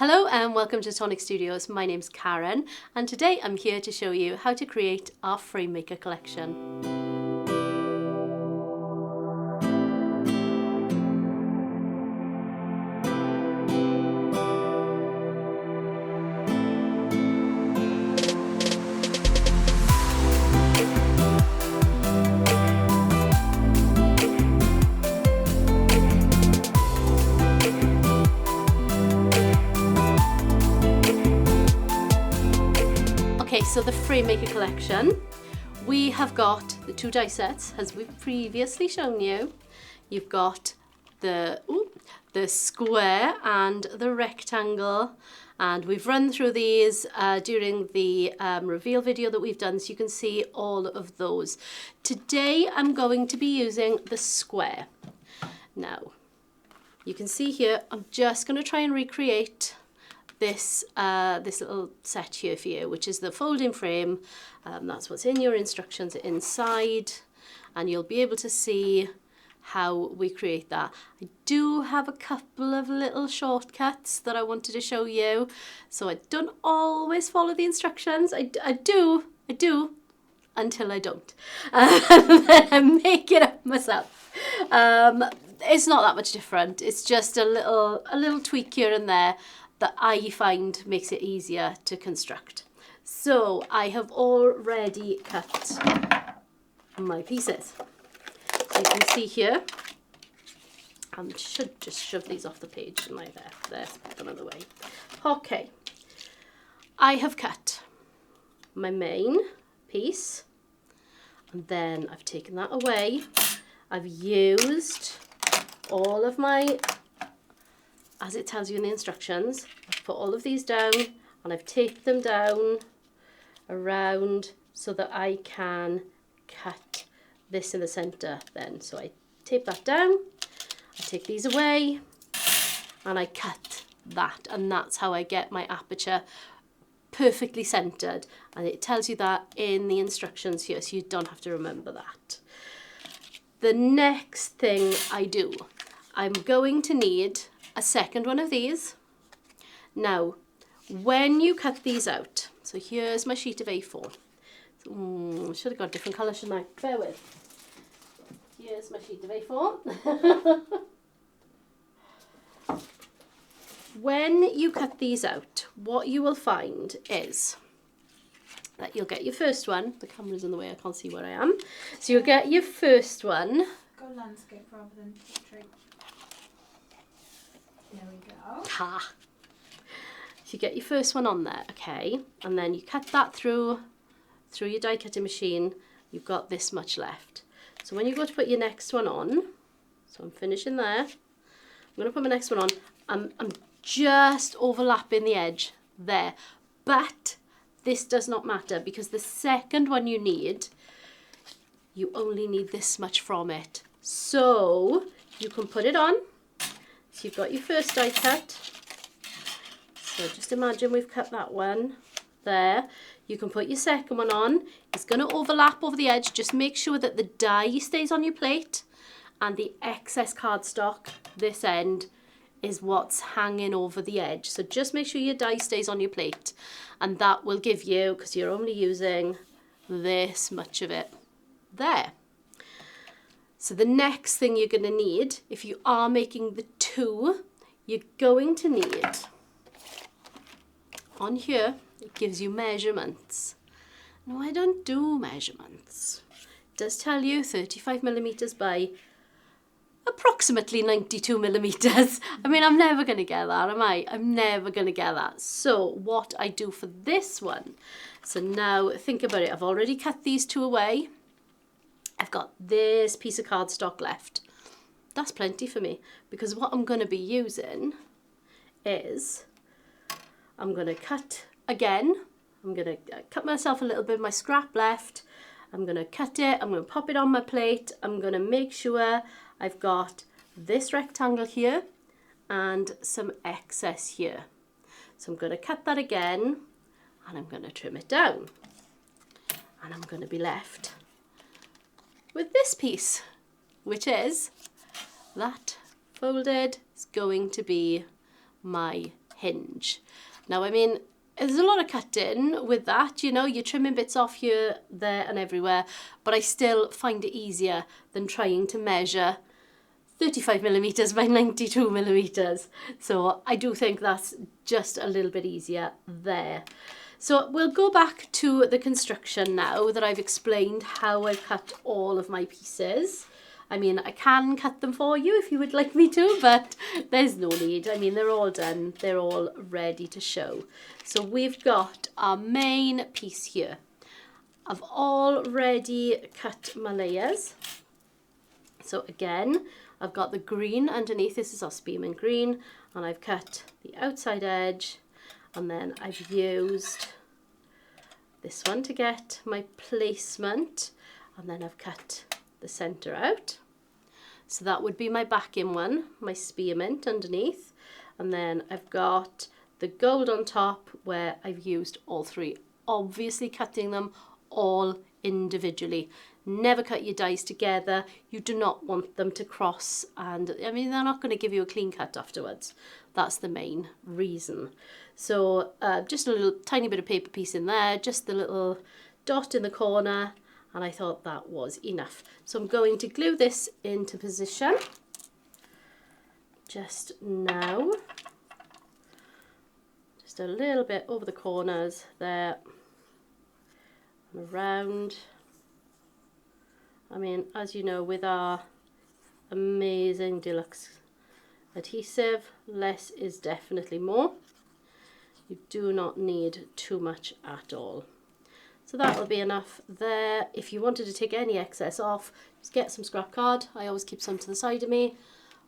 Hello and welcome to Tonic Studios. My name's Karen and today I'm here to show you how to create our frame maker collection. Okay, so the frame maker collection, we have got the two die sets as we've previously shown you. You've got the square and the rectangle, and we've run through these during the reveal video that we've done, so you can see all of those. Today I'm going to be using the square. Now, you can see here, I'm just going to try and recreate this little set here for you, which is the folding frame. That's what's in your instructions inside, and you'll be able to see how we create that. I do have a couple of little shortcuts that I wanted to show you, so I don't always follow the instructions. I do until I don't, and then I make it up myself. It's not that much different. It's just a little tweak here and there that I find makes it easier to construct. So I have already cut my pieces. You can see here, I should just shove these off the page like there, put them out of the way. Okay, I have cut my main piece, and then I've taken that away. I've used all of my, as it tells you in the instructions, I've put all of these down and I've taped them down around so that I can cut this in the center then. So I tape that down, I take these away and I cut that, and that's how I get my aperture perfectly centered, and it tells you that in the instructions here, so you don't have to remember that. The next thing I do, I'm going to need a second one of these. Now, when you cut these out, so here's my sheet of A4. Should have got a different colour, shouldn't I? Bear with. Here's my sheet of A4. When you cut these out, what you will find is that you'll get your first one. The camera's in the way, I can't see where I am. So you'll get your first one. Go landscape rather than portrait. There we go. Ha! So you get your first one on there, okay? And then you cut that through your die cutting machine. You've got this much left. So when you go to put your next one on, so I'm finishing there. I'm going to put my next one on. I'm just overlapping the edge there. But this does not matter, because the second one you need, you only need this much from it. So you can put it on. So you've got your first die cut. So just imagine we've cut that one there. You can put your second one on. It's going to overlap over the edge. Just make sure that the die stays on your plate and the excess cardstock, this end, is what's hanging over the edge. So just make sure your die stays on your plate, and that will give you, because you're only using this much of it there. So the next thing you're going to need, if you are making the two, you're going to need, on here, it gives you measurements. No, I don't do measurements. It does tell you 35 millimeters by approximately 92 millimeters. I mean, I'm never going to get that, am I? I'm never going to get that. So what I do for this one, so now think about it. I've already cut these two away. I've got this piece of cardstock left. That's plenty for me, because what I'm going to be using is, I'm going to cut again. I'm going to cut myself a little bit of my scrap left. I'm going to cut it. I'm going to pop it on my plate. I'm going to make sure I've got this rectangle here and some excess here. So I'm going to cut that again, and I'm going to trim it down. And I'm going to be left with this piece, which is that folded. It's going to be my Hinge. Now, I mean, there's a lot of cutting with that, you know, you're trimming bits off here, there and everywhere, but I still find it easier than trying to measure 35mm by 92mm. So I do think that's just a little bit easier there. So we'll go back to the construction now that I've explained how I've cut all of my pieces. I mean, I can cut them for you if you would like me to, but there's no need. I mean, they're all done. They're all ready to show. So we've got our main piece here. I've already cut my layers. So again, I've got the green underneath. This is our spearmint green. And I've cut the outside edge. And then I've used this one to get my placement. And then I've cut the center out. So that would be my backing one, my spearmint underneath. And then I've got the gold on top where I've used all three, obviously cutting them all individually. Never cut your dies together. You do not want them to cross, and I mean, they're not going to give you a clean cut afterwards. That's the main reason. So just a little tiny bit of paper piece in there, just the little dot in the corner. And I thought that was enough. So I'm going to glue this into position just now. Just a little bit over the corners there and around. I mean, as you know, with our amazing deluxe adhesive, less is definitely more. You do not need too much at all. So that'll be enough there. If you wanted to take any excess off, just get some scrap card. I always keep some to the side of me.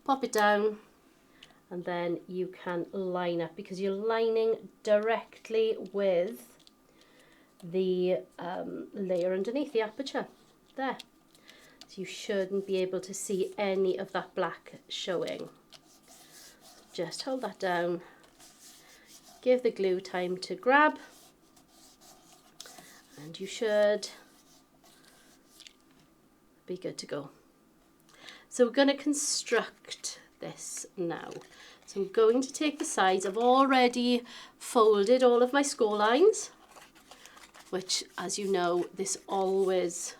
Pop it down and then you can line up because you're lining directly with the layer underneath the aperture there. So you shouldn't be able to see any of that black showing. Just hold that down. Give the glue time to grab. And you should be good to go. So we're going to construct this now. So I'm going to take the sides. I've already folded all of my score lines, which, as you know, this always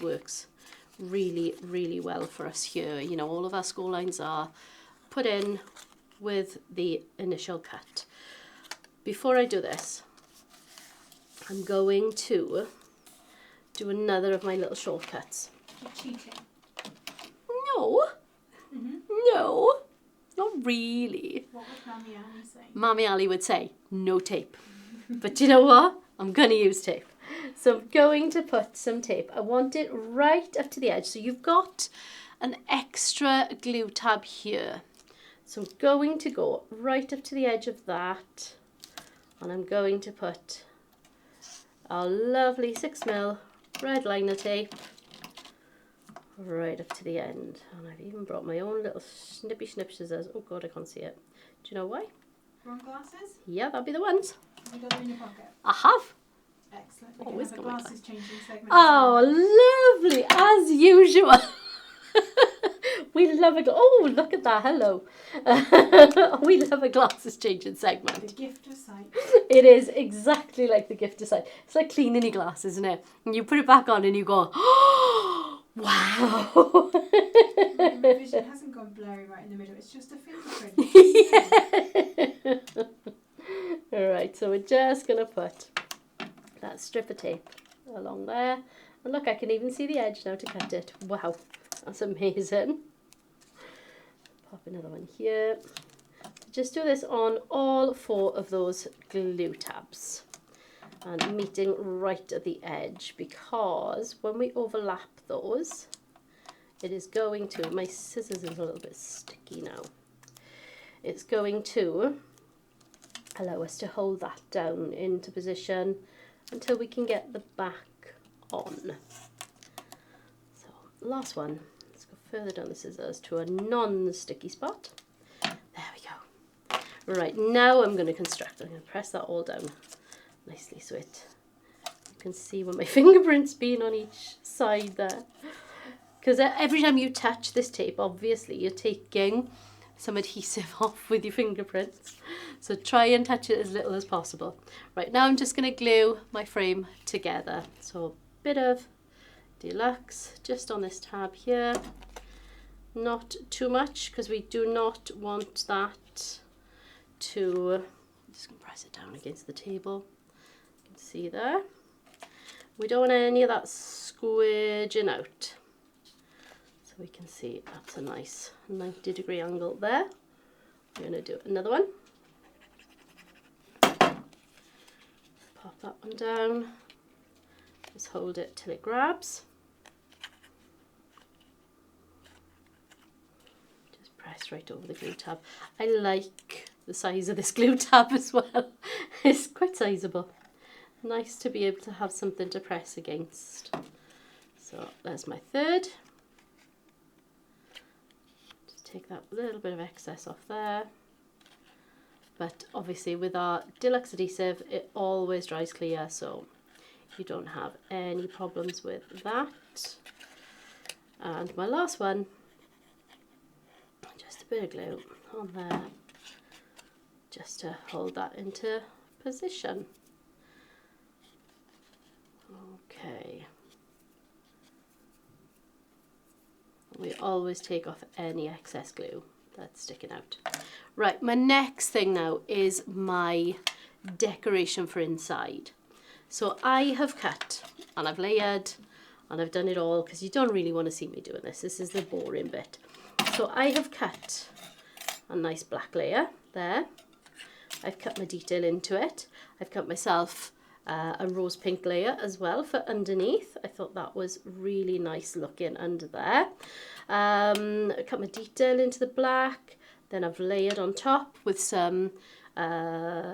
works really, really well for us here. You know, all of our score lines are put in with the initial cut. Before I do this, I'm going to do another of my little shortcuts. You're cheating. No, no, not really. What would Mammy Ali say? Mammy Ali would say, no tape. But you know what? I'm going to use tape. So I'm going to put some tape. I want it right up to the edge. So you've got an extra glue tab here. So I'm going to go right up to the edge of that. And I'm going to put our lovely 6mm red liner tape right up to the end. And I've even brought my own little snippy snip scissors. Oh God, I can't see it. Do you know why? Wrong glasses? Yeah, that'll be the ones. Have you got them in your pocket? I have. Excellent. We Always can have got a my glasses changing segment. Oh, lovely, as usual. We love a oh, look at that, hello. We love a glasses changing segment. The gift of sight. It is exactly like the gift of sight. It's like cleaning your glasses, isn't it? And you put it back on and you go, oh, wow. My vision hasn't gone blurry right in the middle. It's just a fingerprint. Yeah. All right, so we're just going to put that strip of tape along there. And look, I can even see the edge now to cut it. Wow, that's amazing. Pop another one here. Just do this on all 4 of those glue tabs and meeting right at the edge, because when we overlap those, it is going to, my scissors is a little bit sticky now, it's going to allow us to hold that down into position until we can get the back on. So last one. Further down the scissors to a non-sticky spot. There we go. Right, now I'm going to construct. I'm going to press that all down nicely so you can see where my fingerprint's been on each side there. Because every time you touch this tape, obviously you're taking some adhesive off with your fingerprints. So try and touch it as little as possible. Right, now I'm just going to glue my frame together. So a bit of Deluxe just on this tab here. Not too much because we do not want that to, I'm just going to press it down against the table. You can see there. We don't want any of that squidging out. So we can see that's a nice 90-degree angle there. We're going to do another one. Pop that one down. Just hold it till it grabs. Just press right over the glue tab. I like the size of this glue tab as well. It's quite sizable. Nice to be able to have something to press against. So there's my third. Just take that little bit of excess off there. But obviously with our Deluxe adhesive, it always dries clear, so you don't have any problems with that. And my last one, just a bit of glue on there, just to hold that into position. Okay. We always take off any excess glue that's sticking out. Right, my next thing now is my decoration for inside. So I have cut and I've layered and I've done it all because you don't really want to see me doing this. This is the boring bit. So I have cut a nice black layer there. I've cut my detail into it. I've cut myself a rose pink layer as well for underneath. I thought that was really nice looking under there. I cut my detail into the black. Then I've layered on top with some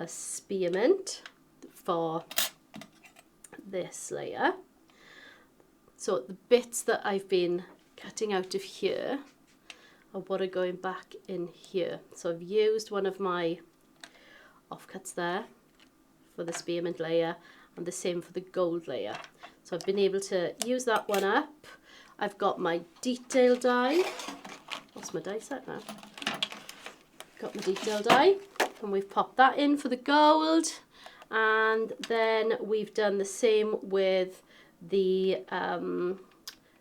spearmint for this layer. So the bits that I've been cutting out of here are what are going back in here. So I've used one of my offcuts there for the spearmint layer and the same for the gold layer. So I've been able to use that one up. I've got my detail die. What's my die set now? Got my detail die and we've popped that in for the gold, and then we've done the same with the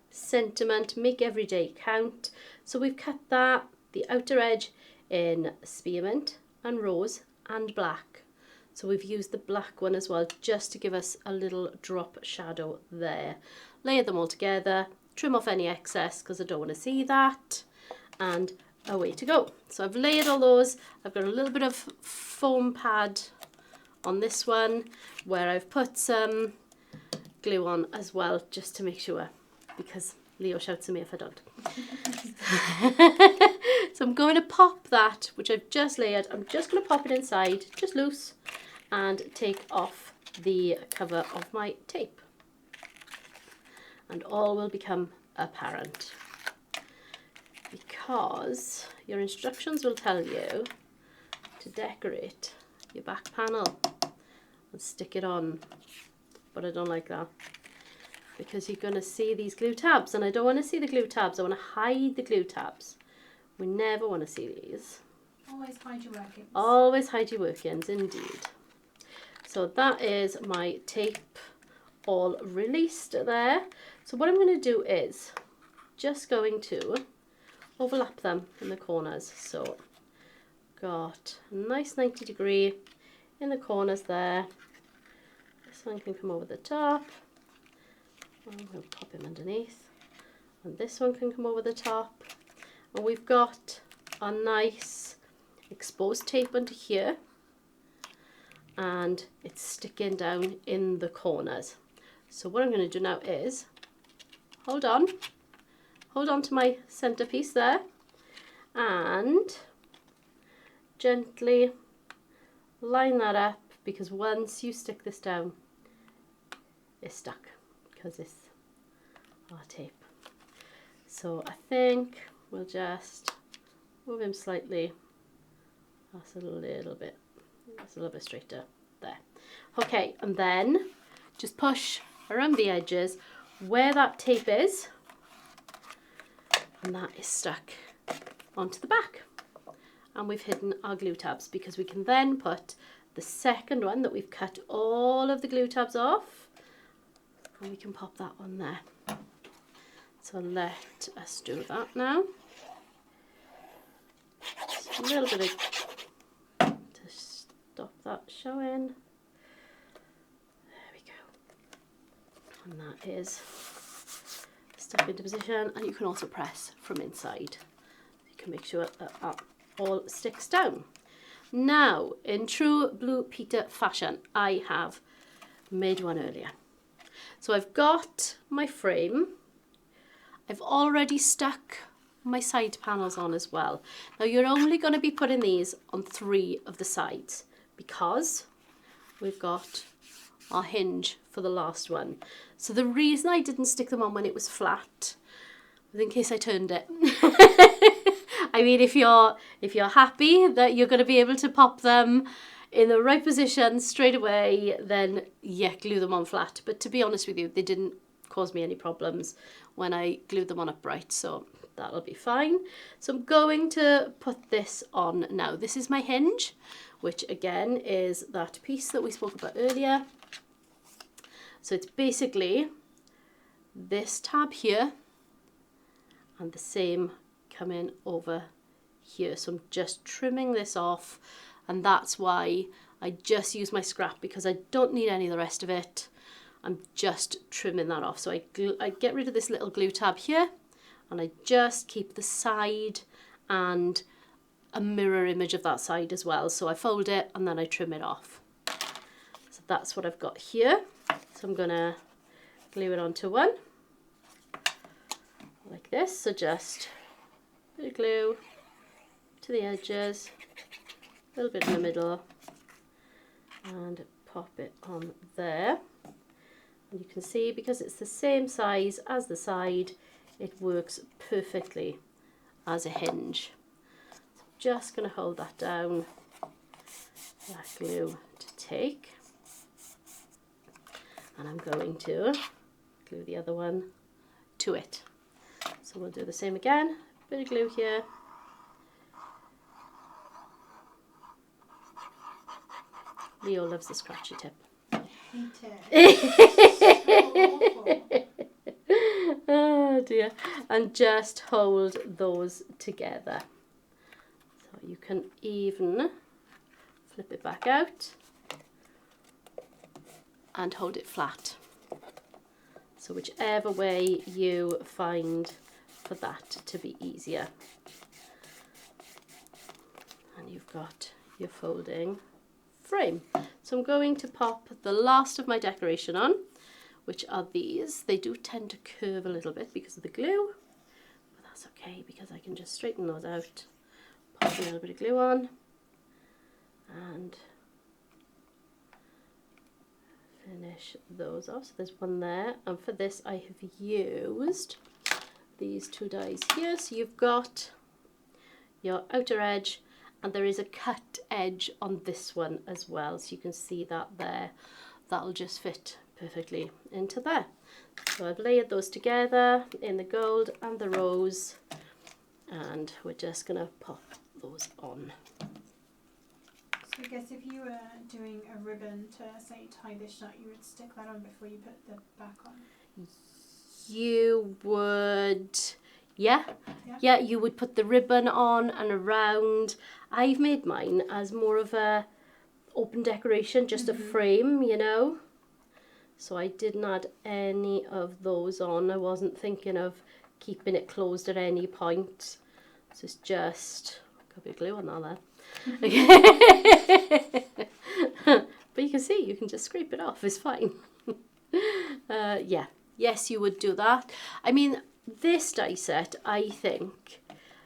sentiment, make every day count. So we've cut that, the outer edge in spearmint and rose and black. So we've used the black one as well just to give us a little drop shadow there. Layer them all together, trim off any excess because I don't want to see that, and away to go. So I've layered all those. I've got a little bit of foam pad on this one where I've put some glue on as well just to make sure, because Leo shouts at me if I don't. So I'm going to pop that, which I've just layered, I'm just going to pop it inside, just loose, and take off the cover of my tape. And all will become apparent, because your instructions will tell you to decorate your back panel and stick it on, but I don't like that because you're going to see these glue tabs, and I don't want to see the glue tabs. I want to hide the glue tabs. We never want to see these. Always hide your workings. Always hide your workings, indeed. So that is my tape all released there. So what I'm going to do is just going to overlap them in the corners. So got a nice 90-degree in the corners there. This one can come over the top. I'm going to pop him underneath. And this one can come over the top. And we've got a nice exposed tape under here. And it's sticking down in the corners. So what I'm going to do now is hold on to my centerpiece there and gently line that up, because once you stick this down, it's stuck because it's our tape. So I think we'll just move him slightly. That's a little bit straighter there. Okay, and then just push around the edges where that tape is, and that is stuck onto the back. and we've hidden our glue tabs, because we can then put the second one that we've cut all of the glue tabs off, and we can pop that on there. So let us do that now. Just a little bit of, to stop that showing. There we go. And that is stuck into position, and you can also press from inside. You can make sure that all sticks down. Now, in true Blue Peter fashion, I have made one earlier. So I've got my frame. I've already stuck my side panels on as well. Now you're only going to be putting these on 3 of the sides, because we've got our hinge for the last one. So the reason I didn't stick them on when it was flat was in case I turned it. I mean, if you're happy that you're going to be able to pop them in the right position straight away, then yeah, glue them on flat. But to be honest with you, they didn't cause me any problems when I glued them on upright, so that'll be fine. So I'm going to put this on now. This is my hinge, which again is that piece that we spoke about earlier. So it's basically this tab here and the same coming over here. So I'm just trimming this off, and that's why I just use my scrap, because I don't need any of the rest of it. I'm just trimming that off. So I get rid of this little glue tab here, and I just keep the side and a mirror image of that side as well. So I fold it and then I trim it off. So that's what I've got here. So I'm gonna glue it onto one like this. So just a bit of glue to the edges, a little bit in the middle, and pop it on there. And you can see, because it's the same size as the side, it works perfectly as a hinge. So I'm just going to hold that down, that glue to take, and I'm going to glue the other one to it. So we'll do the same again, bit of glue here. Leo loves the scratchy tip. Oh dear. And just hold those together. So you can even flip it back out and hold it flat. So whichever way you find for that to be easier. And you've got your folding frame. So I'm going to pop the last of my decoration on, which are these. They do tend to curve a little bit because of the glue, but that's okay, because I can just straighten those out, pop a little bit of glue on, and finish those off. So there's one there, and for this I have used these 2 dies here. So you've got your outer edge, and there is a cut edge on this one as well, so you can see that there. That'll just fit perfectly into there. So I've layered those together in the gold and the rose, and we're just gonna pop those on. So I guess if you were doing a ribbon to, say, tie this knot, you would stick that on before you put the back on? You would, yeah, you would put the ribbon on and around. I've made mine as more of a open decoration, just a frame, you know. So I didn't add any of those on. I wasn't thinking of keeping it closed at any point. So it's just, got a bit of glue on that there. But you can see, you can just scrape it off, it's fine. Yeah, yes, you would do that. I mean, this die set, I think,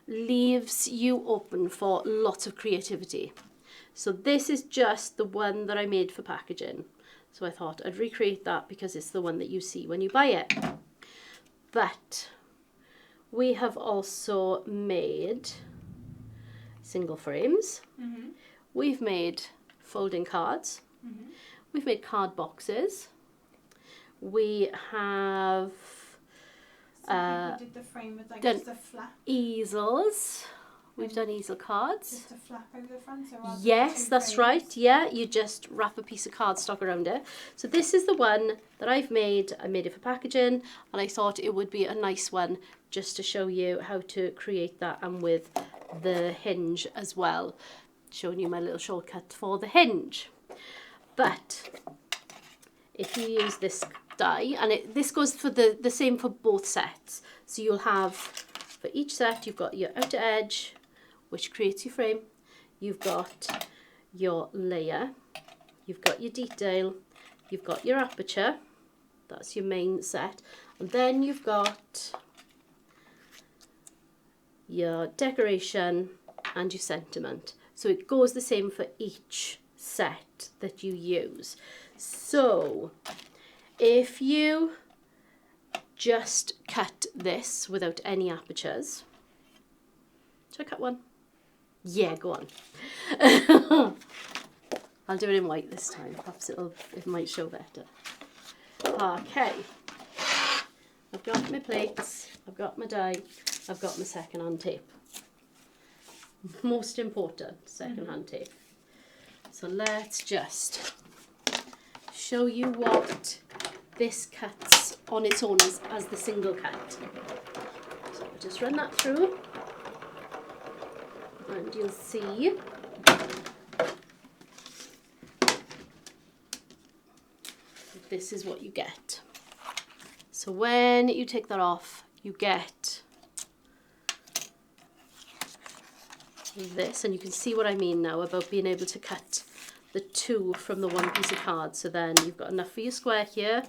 leaves you open for lots of creativity. So this is just the one that I made for packaging. So I thought I'd recreate that because it's the one that you see when you buy it. But we have also made single frames. We've made folding cards. We've made card boxes. We have Some people did the frame with like done just a flat. easels. we've done easel cards. Just a flap over the front? So rather Yes, than that's two right. frames? Yeah, you just wrap a piece of cardstock around it. So this is the one that I've made. I made it for packaging, and I thought it would be a nice one just to show you how to create that, and with the hinge as well, showing you my little shortcut for the hinge. But if you use this die, and this goes for the same for both sets. So you'll have, for each set, you've got your outer edge, which creates your frame. You've got your layer, you've got your detail, you've got your aperture, that's your main set, and then you've got your decoration and your sentiment. So it goes the same for each set that you use. So if you just cut this without any apertures, should I cut one? Yeah, go on. I'll do it in white this time. Perhaps it might show better. Okay. I've got my plates, I've got my die, I've got my second-hand tape. Most important, second-hand tape. So let's just show you what this cuts on its own as the single cut. So I'll just run that through, and you'll see this is what you get. So when you take that off, you get this, and you can see what I mean now about being able to cut the two from the one piece of card. So then you've got enough for your square here,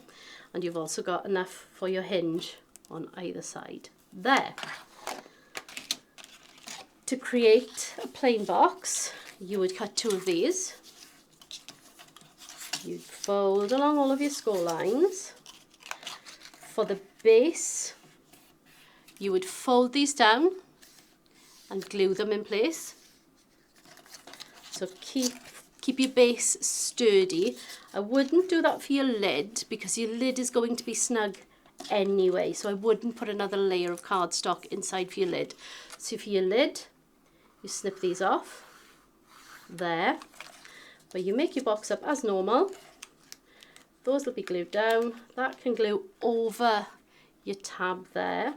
and you've also got enough for your hinge on either side there. To create a plain box, you would cut two of these. You'd fold along all of your score lines. For the base, you would fold these down and glue them in place. So keep your base sturdy. I wouldn't do that for your lid, because your lid is going to be snug anyway, so I wouldn't put another layer of cardstock inside for your lid. So for your lid, you snip these off there, but you make your box up as normal. Those will be glued down. That can glue over your tab there.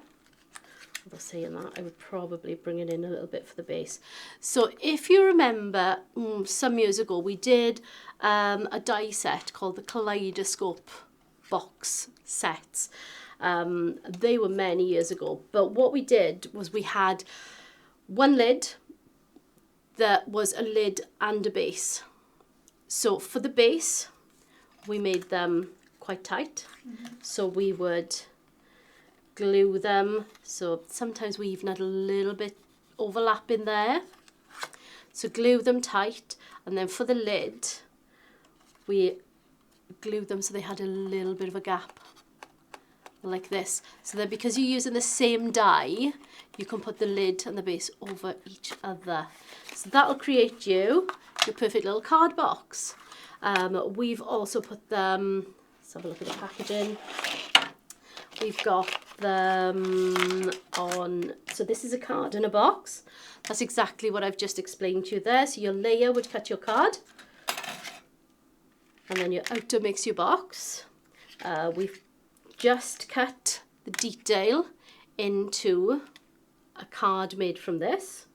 Although saying that, I would probably bring it in a little bit for the base. So if you remember, some years ago we did a die set called the Kaleidoscope box sets. They were many years ago, but what we did was we had one lid that was a lid and a base. So for the base, we made them quite tight. So we would glue them. So sometimes we even had a little bit overlap in there. So glue them tight. And then for the lid, we glued them so they had a little bit of a gap, like this. So that because you're using the same die, you can put the lid and the base over each other. So that'll create you your perfect little card box. We've also put them, let's have a look at the packaging. We've got them on, so this is a card in a box. That's exactly what I've just explained to you there. So your layer would cut your card, and then your outer makes your box. We've just cut the detail into a card made from this.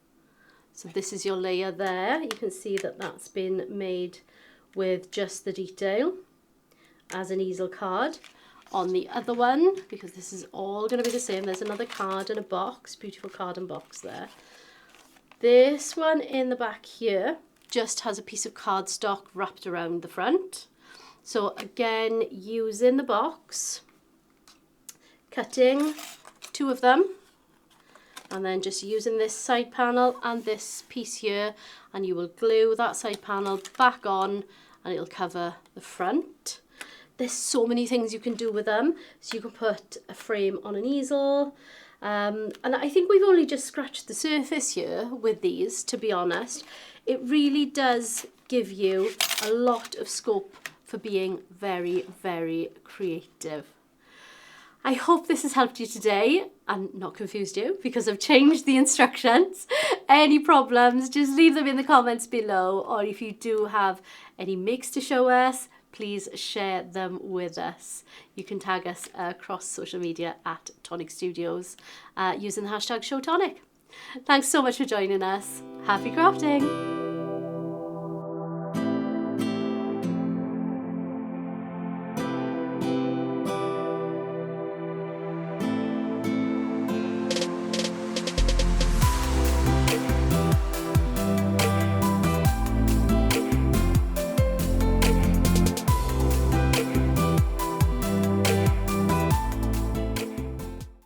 So this is your layer there. You can see that that's been made with just the detail as an easel card. On the other one, because this is all going to be the same, there's another card in a box, beautiful card and box there. This one in the back here just has a piece of cardstock wrapped around the front. So again, using the box, cutting two of them, and then just using this side panel and this piece here, and you will glue that side panel back on and it'll cover the front. There's so many things you can do with them. So you can put a frame on an easel. And I think we've only just scratched the surface here with these, to be honest. It really does give you a lot of scope for being very, very creative. I hope this has helped you today and not confused you because I've changed the instructions. Any problems, just leave them in the comments below, or if you do have any makes to show us, please share them with us. You can tag us across social media at Tonic Studios using the hashtag #ShowTonic. Thanks so much for joining us. Happy crafting!